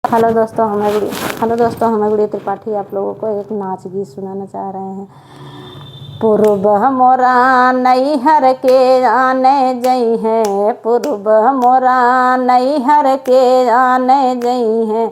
Hello दोस्तों, हमें गुड़िया त्रिपाठी आप लोगों को एक नाच गीत सुनाना चाह रहे हैं। पूर्व मोरा नैहर के आने जई है, पूर्व मोरा नैहर के आने जई है।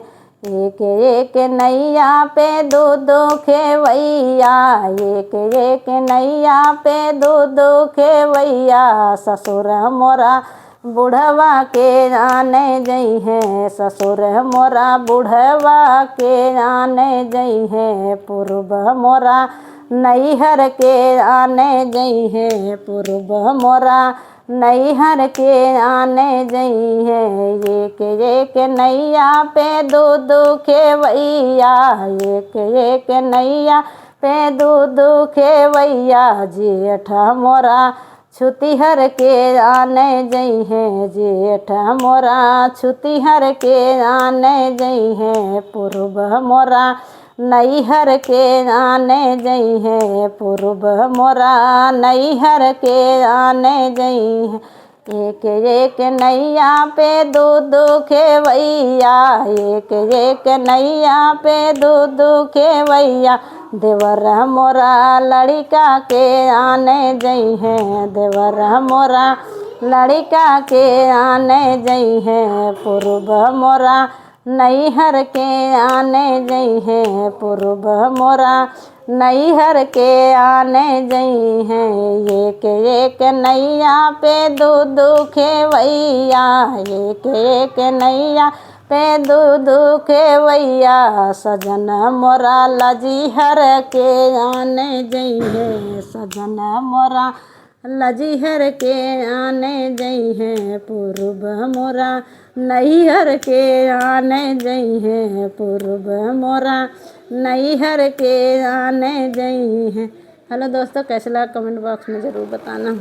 एक एक नैया पे दो दो खेवैया, एक एक नैया पे दो दो खेवैया। ससुर मोरा बुढ़वा के आने जई है, ससुर मोरा बुढ़वा के आने जई है। पूर्व मोरा नैहर के आने जई है, पूर्व मोरा नैहर के आने जई है। एक एक नैया पे दो दो खेवैया, एक एक नैया पे दो दो खेवैया। जेठ मोरा छुतिहर के आने जई है, जेठ मोरा छुतिहर के आने जई है। पूर्व मोरा नैहर के आने जई है, पूर्व मोरा नैहर के आने जई है। एक एक नैया पे दो दो खेवैया, एक एक नैया पे दो दो खेवैया। देवर मोरा लड़िका के आने जई है, देवर मोरा लड़िका के आने जई है। पूर्व मोरा नैहर के आने जई है, पूर्व मोरा नैहर के आने जई है। एक एक नैया पे दो दो खेवैया, एक एक नैया पे दो दो खेवैया। सजन मोरा लजिहर के आने जई है, सजन मोरा लजिहर के आने जई है। पूर्व मोरा नैहर के आने जई है, पूर्व मोरा नैहर के आने जई है। हेलो दोस्तों, कैसा लगा कमेंट बॉक्स में ज़रूर बताना।